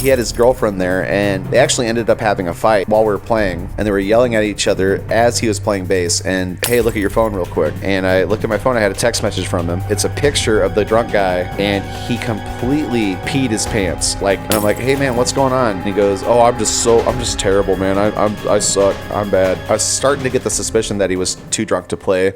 he had his girlfriend there, and they actually ended up having a fight while we were playing, and they were yelling at each other as he was playing bass, and hey, look at your phone real quick. And I looked at my phone, I had a text message from him. It's a picture of the drunk guy, and he completely peed his pants. And I'm like, hey man, what's going on? And he goes, oh, I'm just terrible, man. I suck. I'm bad. I was starting to get the suspicion that he was too drunk to play.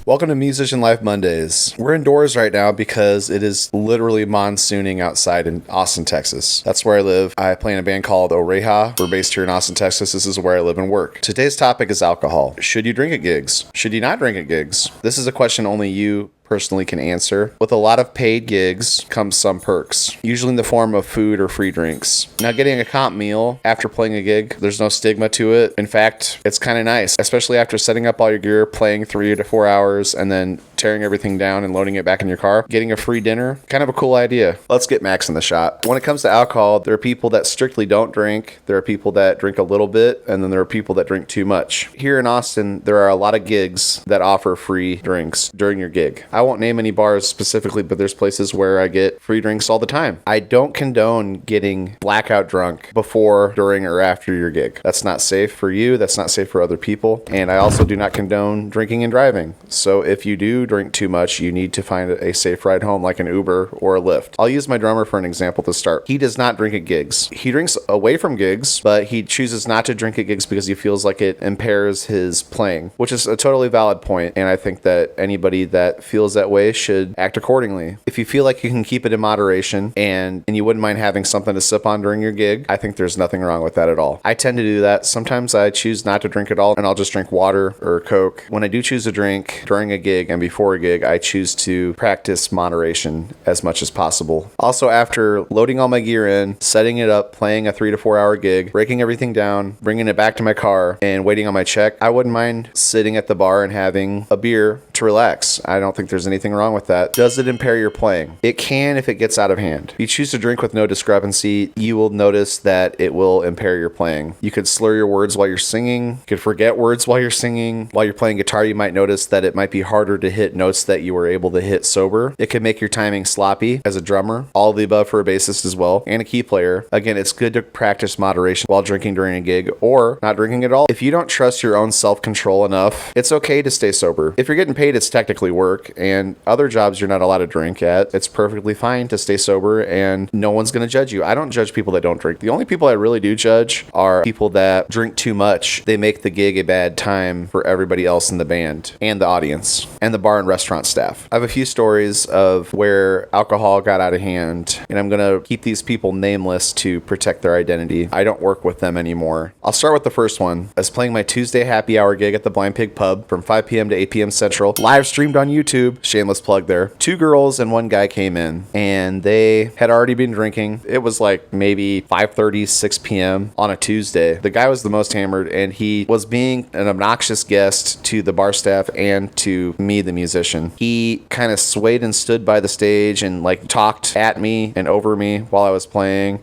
Welcome to Musician Life Mondays. We're indoors right now because it is literally monsooning outside in Austin, Texas. That's where I live. I play in a band called Oreja. We're based here in Austin, Texas. This is where I live and work. Today's topic is alcohol. Should you drink at gigs? Should you not drink at gigs? This is a question only you personally can answer. With a lot of paid gigs comes some perks, usually in the form of food or free drinks. Now, getting a comp meal after playing a gig, there's no stigma to it. In fact, it's kind of nice, especially after setting up all your gear, playing 3 to 4 hours, and then tearing everything down and loading it back in your car. Getting a free dinner, kind of a cool idea. Let's get Max in the shot. When it comes to alcohol, there are people that strictly don't drink. There are people that drink a little bit, and then there are people that drink too much. Here in Austin, there are a lot of gigs that offer free drinks during your gig. I won't name any bars specifically, but there's places where I get free drinks all the time. I don't condone getting blackout drunk before, during, or after your gig. That's not safe for you. That's not safe for other people. And I also do not condone drinking and driving. So if you do drink too much, you need to find a safe ride home, like an Uber or a Lyft. I'll use my drummer for an example to start. He does not drink at gigs. He drinks away from gigs, but he chooses not to drink at gigs because he feels like it impairs his playing, which is a totally valid point. And I think that anybody that feels that way should act accordingly. If you feel like you can keep it in moderation and you wouldn't mind having something to sip on during your gig, I think there's nothing wrong with that at all. I tend to do that. Sometimes I choose not to drink at all, and I'll just drink water or Coke. When I do choose to drink during a gig and before a gig, I choose to practice moderation as much as possible. Also, after loading all my gear in, setting it up, playing a 3 to 4 hour gig, breaking everything down, bringing it back to my car, and waiting on my check, I wouldn't mind sitting at the bar and having a beer to relax. I don't think there's anything wrong with that. Does it impair your playing? It can if it gets out of hand. If you choose to drink with no discrepancy, you will notice that it will impair your playing. You could slur your words while you're singing. You could forget words while you're singing. While you're playing guitar, you might notice that it might be harder to hit notes that you were able to hit sober. It can make your timing sloppy as a drummer. All of the above for a bassist as well, and a key player. Again, it's good to practice moderation while drinking during a gig or not drinking at all. If you don't trust your own self-control enough, it's okay to stay sober. If you're getting paid, it's technically work, and other jobs you're not allowed to drink at, it's perfectly fine to stay sober, and no one's going to judge you. I don't judge people that don't drink. The only people I really do judge are people that drink too much. They make the gig a bad time for everybody else in the band and the audience and the bar and restaurant staff. I have a few stories of where alcohol got out of hand, and I'm going to keep these people nameless to protect their identity. I don't work with them anymore. I'll start with the first one. I was playing my Tuesday happy hour gig at the Blind Pig Pub from 5 p.m. to 8 p.m. Central, live streamed on YouTube. Shameless plug there. 2 girls and 1 guy came in, and they had already been drinking. It was like maybe 5:30, 6 p.m. on a Tuesday. The guy was the most hammered, and he was being an obnoxious guest to the bar staff and to me, the musician. He kind of swayed and stood by the stage and talked at me and over me while I was playing,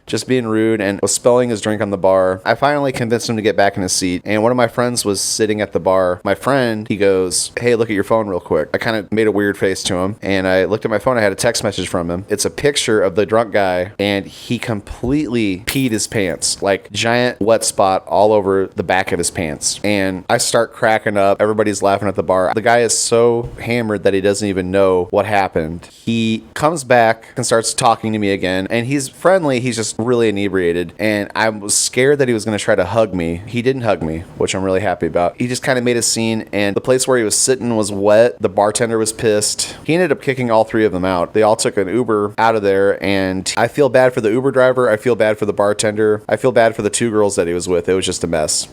just being rude, and was spilling his drink on the bar. I finally convinced him to get back in his seat, and one of my friends was sitting at the bar. My friend, he goes, hey, look at your phone real quick. I kind of made a weird face to him, and I looked at my phone. I had a text message from him. It's a picture of the drunk guy, and he completely peed his pants, giant wet spot all over the back of his pants. And I start cracking up. Everybody's laughing at the bar. The guy is so hammered that he doesn't even know what happened. He comes back and starts talking to me again, and he's friendly. He's just really inebriated, and I was scared that he was going to try to hug me. He didn't hug me, which I'm really happy about. He just kind of made a scene, and the place where he was sitting was wet. The bartender was pissed. He ended up kicking all 3 of them out. They all took an Uber out of there, and I feel bad for the Uber driver. I feel bad for the bartender. I feel bad for the 2 girls that he was with. It was just a mess.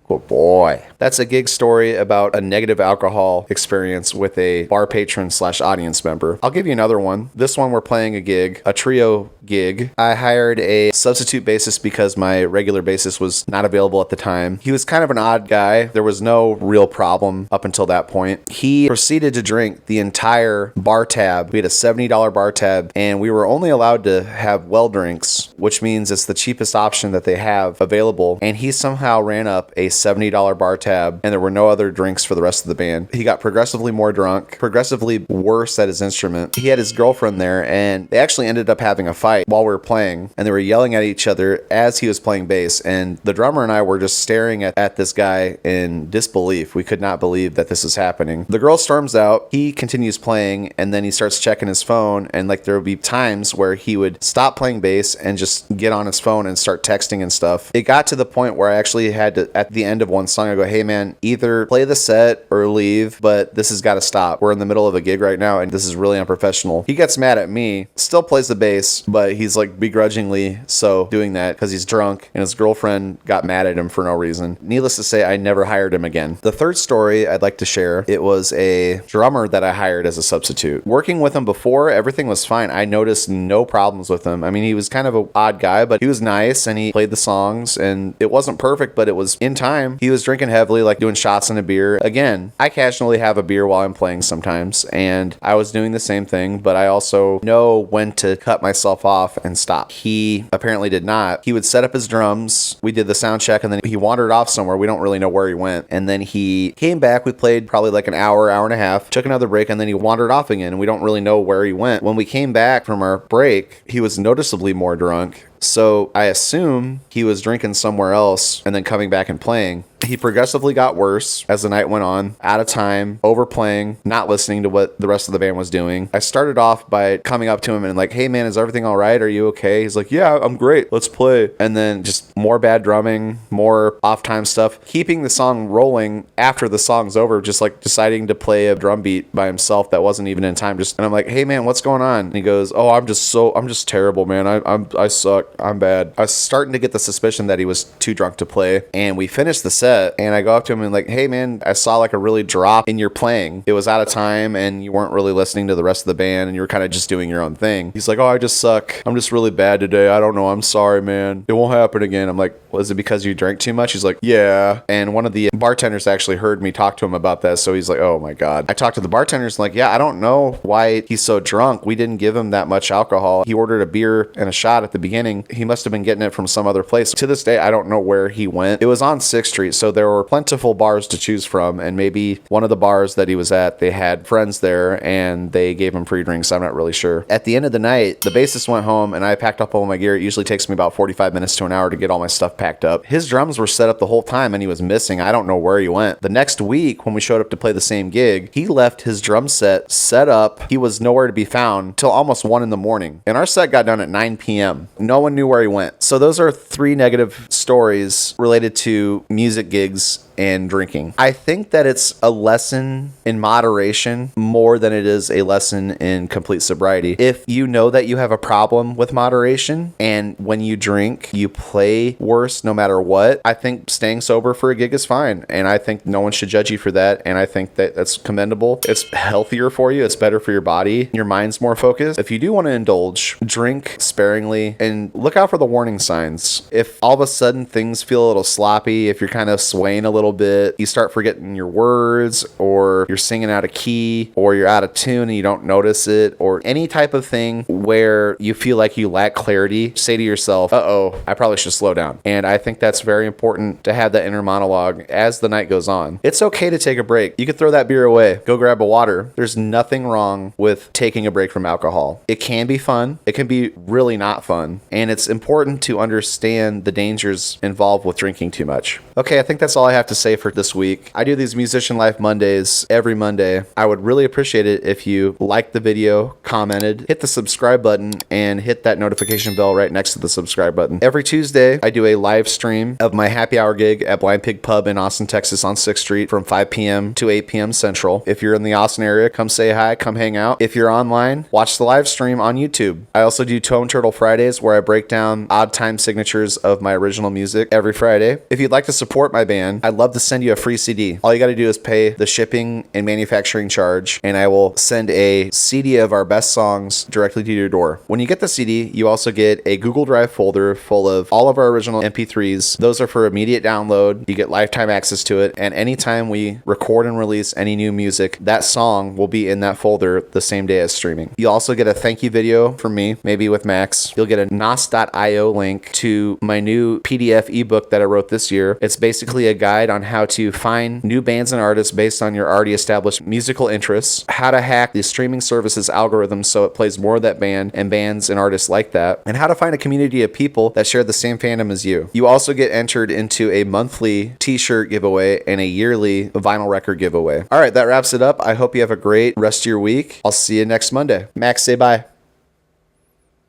Oh boy. That's a gig story about a negative alcohol experience with a bar patron / audience member. I'll give you another one. This one, we're playing a gig, a trio gig. I hired a substitute bassist because my regular bassist was not available at the time. He was kind of an odd guy. There was no real problem up until that point. He proceeded to drink the entire bar tab. We had a $70 bar tab, and we were only allowed to have well drinks, which means it's the cheapest option that they have available. And he somehow ran up a $70 bar tab, and there were no other drinks for the rest of the band. He got progressively more drunk, progressively worse at his instrument. He had his girlfriend there, and they actually ended up having a fight while we were playing, and they were yelling at each other as he was playing bass, and the drummer and I were just staring at this guy in disbelief. We could not believe that this was happening. The girl storms out, he continues playing, and then he starts checking his phone, and like there would be times where he would stop playing bass and just get on his phone and start texting and stuff. It got to the point where I actually had to, at the end of one song, I go, hey man, either play the set or leave, but this has got to stop. We're in the middle of a gig right now, and this is really unprofessional. He gets mad at me, still plays the bass, but he's like begrudgingly so doing that because he's drunk, and his girlfriend got mad at him for no reason. Needless to say, I never hired him again. The third story I'd like to share, it was a drummer that I hired as a substitute. Working with him before, everything was fine. I noticed no problems with him. I mean, he was kind of an odd guy, but he was nice, and he played the songs, and it wasn't perfect, but it was in time. He was drinking heavily, like doing shots in a beer. Again, I casually have a beer while I'm playing sometimes, and I was doing the same thing, but I also know when to cut myself off and stop. He apparently did not. He would set up his drums, we did the sound check, and then he wandered off somewhere. We don't really know where he went. And then he came back. We played probably like an hour and a half, took another break, and then he wandered off again, and we don't really know where he went. When we came back from our break, he was noticeably more drunk. So I assume he was drinking somewhere else and then coming back and playing. He progressively got worse as the night went on, out of time, overplaying, not listening to what the rest of the band was doing. I started off by coming up to him and like, hey man, is everything all right? Are you okay? He's like, yeah, I'm great. Let's play. And then just more bad drumming, more off-time stuff, keeping the song rolling after the song's over, just like deciding to play a drum beat by himself that wasn't even in time. And I'm like, hey man, what's going on? And he goes, oh, I'm just terrible, man. I suck. I'm bad. I was starting to get the suspicion that he was too drunk to play, and we finished the set, and I go up to him and like, hey man, I saw like a really drop in your playing. It was out of time, and you weren't really listening to the rest of the band, and you were kind of just doing your own thing. He's like, oh, I just suck. I'm just really bad today. I don't know. I'm sorry, man. It won't happen again. I'm like, was it because you drank too much? He's like, yeah. And one of the bartenders actually heard me talk to him about that, so he's like, oh my God. I talked to the bartenders like, yeah, I don't know why he's so drunk. We didn't give him that much alcohol. He ordered a beer and a shot at the beginning. He must have been getting it from some other place. To this day, I don't know where he went. It was on 6th Street, so there were plentiful bars to choose from, and maybe one of the bars that he was at, they had friends there, and they gave him free drinks. I'm not really sure. At the end of the night, the bassist went home, and I packed up all my gear. It usually takes me about 45 minutes to an hour to get all my stuff packed up. His drums were set up the whole time, and he was missing. I don't know where he went. The next week, when we showed up to play the same gig, he left his drum set up. He was nowhere to be found till almost 1 in the morning, and our set got done at 9 p.m. No one knew where he went. So those are 3 negative stories related to music gigs and drinking. I think that it's a lesson in moderation more than it is a lesson in complete sobriety. If you know that you have a problem with moderation, and when you drink, you play worse no matter what, I think staying sober for a gig is fine. And I think no one should judge you for that. And I think that that's commendable. It's healthier for you. It's better for your body. Your mind's more focused. If you do want to indulge, drink sparingly and look out for the warning signs. If all of a sudden things feel a little sloppy, if you're kind of swaying a little bit, you start forgetting your words, or you're singing out of key, or you're out of tune and you don't notice it, or any type of thing where you feel like you lack clarity, say to yourself, uh-oh, I probably should slow down. And I think that's very important to have that inner monologue as the night goes on. It's okay to take a break. You could throw that beer away, go grab a water. There's nothing wrong with taking a break from alcohol. It can be fun. It can be really not fun. And it's important to understand the dangers involved with drinking too much. Okay, I think that's all I have to say for this week. I do these Musician Life Mondays every Monday. I would really appreciate it if you liked the video, commented, hit the subscribe button, and hit that notification bell right next to the subscribe button. Every Tuesday, I do a live stream of my happy hour gig at Blind Pig Pub in Austin, Texas on 6th Street from 5 p.m. to 8 p.m. Central. If you're in the Austin area, come say hi, come hang out. If you're online, watch the live stream on YouTube. I also do Tone Turtle Fridays, where I break down odd time signatures of my original music every Friday. If you'd like to support my band, I'd love to send you a free CD. All you got to do is pay the shipping and manufacturing charge, and I will send a CD of our best songs directly to your door. When you get the CD, you also get a Google Drive folder full of all of our original MP3s. Those are for immediate download. You get lifetime access to it, and anytime we record and release any new music, that song will be in that folder the same day as streaming. You'll also get a thank you video from me, maybe with Max. You'll get a nos.io link to my new PDF ebook that I wrote this year. It's basically a guide on how to find new bands and artists based on your already established musical interests, how to hack the streaming services algorithm so it plays more of that band and bands and artists like that, and how to find a community of people that share the same fandom as you. You also get entered into a monthly t-shirt giveaway and a yearly vinyl record giveaway. All right, that wraps it up. I hope you have a great rest of your week. I'll see you next Monday. Max, say bye.